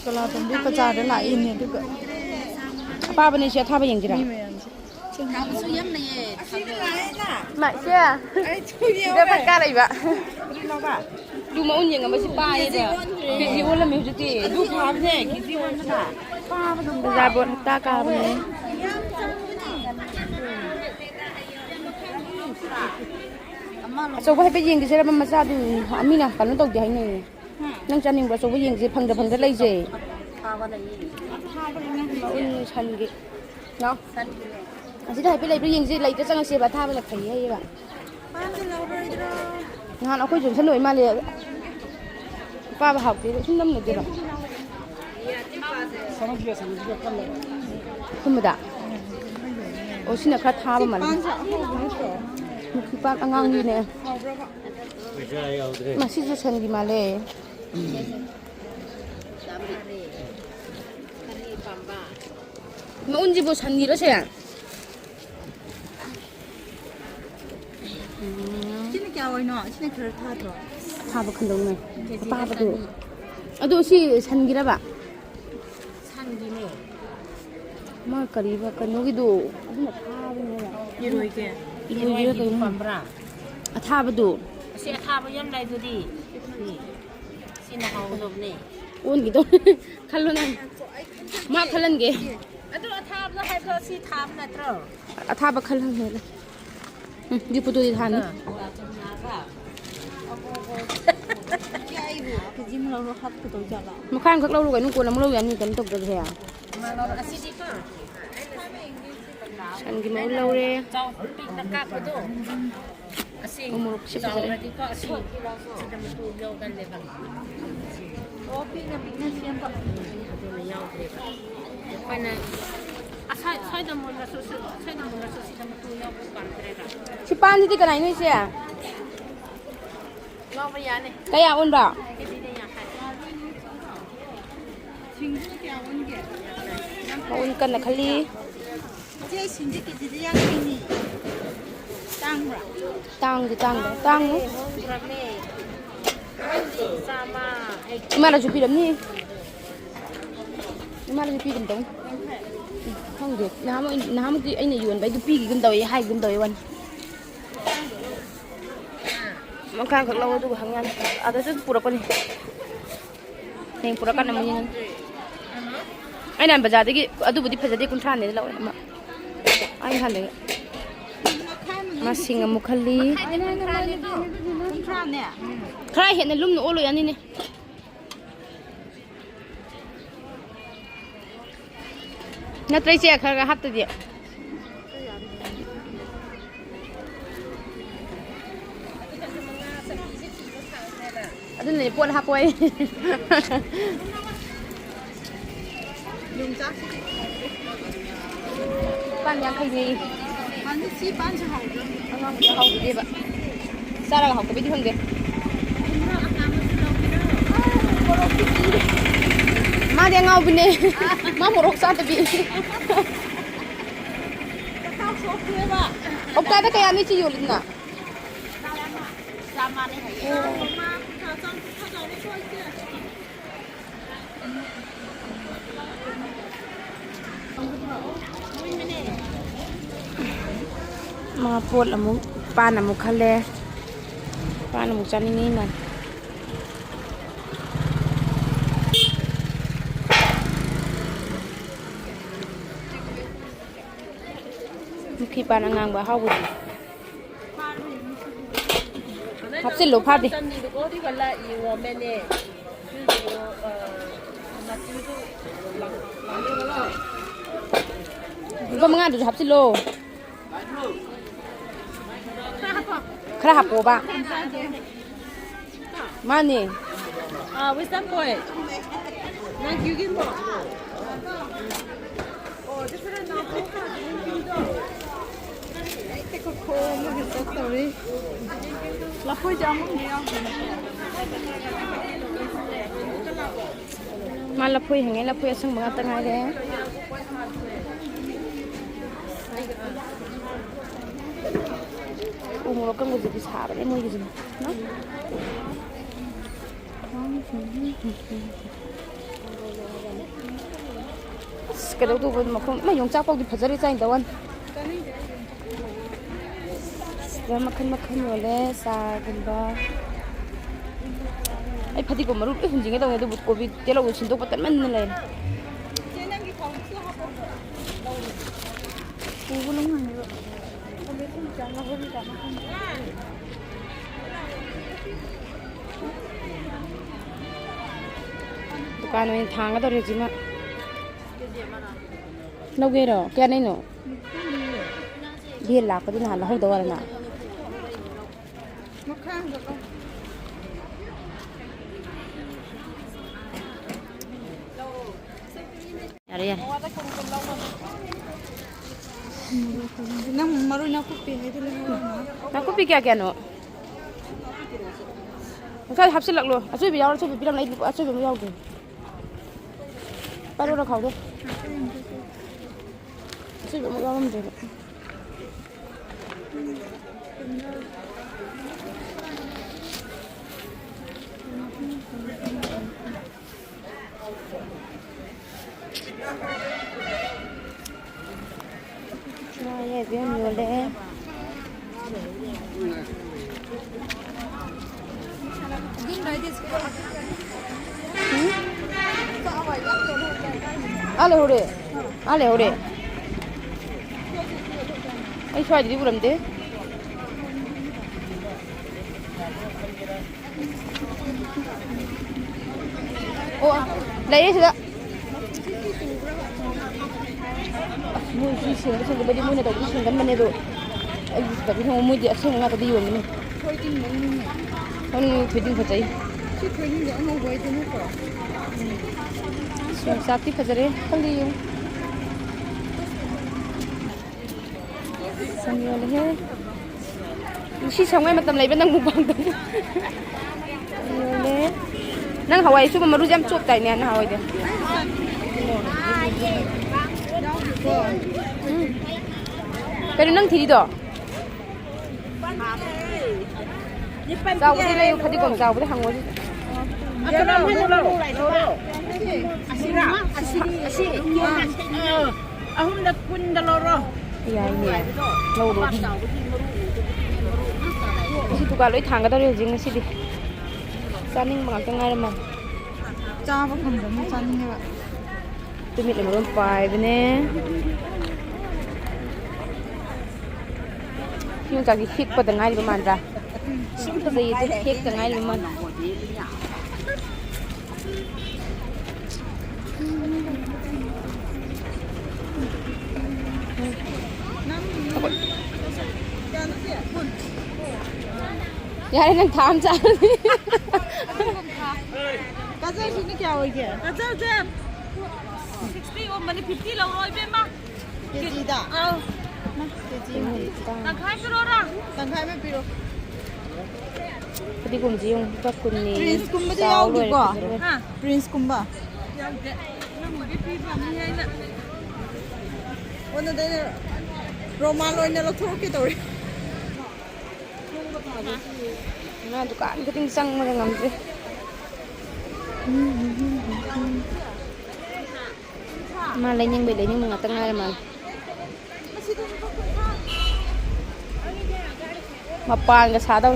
Kanglatongbi Bazar da la in ne duka pa bane she tha ba yeng jira ma she ai chu ye da ba ka lai ba du ma un yeng ma si pa ye da ki won la me ju ti du pha ba ne ki ti won na pa ba dum bazar bon ta ka ba ne so ba be yeng ji se ba ma sa du amina kan no tok di hai ne nang Chaningba so ba yeng ji phang da lai je pha ba lai un chan gi no así đây bây giờ nhìn gì lấy cái trang xe bà tha bây giờ thấy hay bạn ngon nó khôi chuẩn sân nổi mà liền ba bà học thì cũng năm được rồi không được ô xin là khát tha mà ba ngang như này mà xin cho sân gì mà lệ mà 온 집은 산 일하세요. Sini kya woi no, sini kher tha tho. Tha ba khandong ne. Pa ba do. Ado si san gira ba. San gi ne. Ma kari ba kanu gi do. Aduna tha ba ne ba. Iroi ke. Iroi gira kai pambra. A tha ba do. Si tha ba yam dai du di. Sini haw do ne. On gi do. Khallo nan. Ma khalan ge. Ado tha ba hai pho si tha ba na tro. A tha ba khalan he. Di putu di than. Kajim lo lo hat ku to jala. Ma khan khak lo lu kai nu ko lam lo yan ni kan tok da he. Ma lo asi di ka. San gi ma lo re. Chau pin na ka pa do. Asi. Umuruk si pa Chau ra di ka asi. Si da mu tu lo kan le ba. O pin na siam pa. Ado na yaw le ba. Pa na sai da mo na so sai da mo na so si da mu tu yaw ku kan tre ra. Si pan di ka nai ni se. Lo ba ya ne. Kaya on ba. On kan na khali. Je sinji ki ji yang ni. Tang ra. Tang di tang da. Tang mu. Sama Mà là chụp phim ni. Mà là chụp phim đóng. Không được. Nám cái anh này yuan bay chụp phim cái đầu hai cái đầuวัน. Mà khang khắc lâu tôi hàng ngàn. À tôi rất pura con này. Nên pura con này mình. Anh làm bazar đấy, adu budi bazar đấy cũng thàn đấy lâu mà. Anh thàn đấy. Mà sinh ở Mukhali. Khai hiện là lum nổ rồi anh này. Nó trai xe khai hấp tới đi. Adu này buồn hấp quay. Ban yang khai gì? Ban si ban cho hậu. Hậu cái gì vậy? Sao là hậu cái biết không kìa? Ma dia ngau bine. Ma morok sa tabi. Okta da kaya ni chi yolin na. Sama ni hai. Mga pot amuk pan amuk khale. Pan amuk Chaningba nan. Khi pan ngang ba hau budi. Hấp xin lỗ phát đi. Có mga được hấp xin lỗ. Khá hấp của bạn. Mani. Wisdom boy. Nang yugin mo. Different now. Sorry. La phôi jam Mà la phôi hàng la phôi sang mga tangay đấy. Umuro kan mo di sa ba mo yun no? kailangan tuh makan yung cakpag di pasar isa intawan makan wala sa ganda ay pati ko marul hunjingnya daw itu covid tela usin to patan man nila Bulong nga nyo. Dukaan mo yung tanga to rin sima. Nagwero, kaya na yun. Dihila ko din na halahog daw na. Yari yan. Nang maru na kopi itu na kopi क्या no sao hấp xin lặc luôn à bây giờ bây giờ lấy à bây giờ kì bao lâu khẩu thôi bây giờ mới làm gì Này về nhiều lẽ. Ale hore. Ale hore. Ai xoay đi buồn thế. Ô, lấy đi chưa? Mui sih sih, sih lebih mui nak tahu sih kan mana tu. Tapi kalau mui dia sih nggak tahu mana. Kan feeding macam ni. feeding dia mau buat itu apa? Sakti fajar eh, kali yung. Sambil leh. Si sangai macam lain benang mubang tu. Leh. Nang Hawaii tu maru jam cup tay ni, nang Hawaii dia. Pero nang thiri do. Sao cái này phải đi cùng sao với hàng ngồi. Cái nào hay là lâu lại thôi. Asi. Ahun dah pun dah loro. Iya ini. Lâu rồi. Si tu kalau thang cái đó rồi jing si đi. Chaningba cái ngay mà. Cha vẫn còn đúng Chaningba. Tôi biết là một bài bên nè. Yung kaki hik pa ngay di man ra. Simple sa ito hik ka ngay di man. Yari nang tham cha. Gajar sini क्या हो गया? Gajar jam. 60 और money 50 लो रोई पे मां. KG दा. Tangkai piro ra? Tangkai में पिरो. Pwede kong yung kakun ni. Prince kumba di yaw di ko. Prince kumba. Yaw de. Nang magi pi pa mi hai na. Ono de Roma Loina lo thok ki tori. Na dukaan kating sang mga ngamdre. Malay niyang bilay niyang mga tanga naman. Mapan ka sa daw.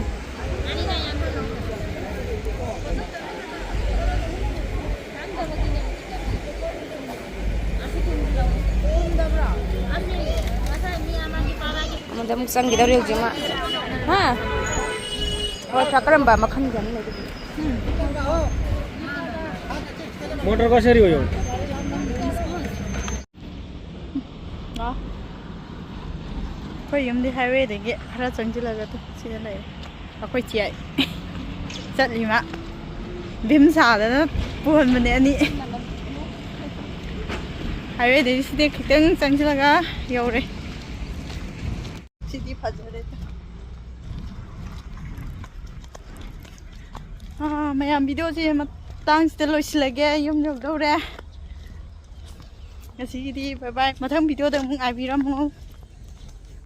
Aman sang kita real cuma. Ha? Oh, cakaran ba makan jangan lagi. Motor कसरी हो यो Khoi yum di highway de ge khara changchila ga to sida lai akhoi chiai chat lima bim sa da na puan mane ani highway de sida khitang changchila ga yaure sidi phajare mayam video ji matang sida loisilage yum jog dore ngasi di bye bye mathang video da mung ai biram ho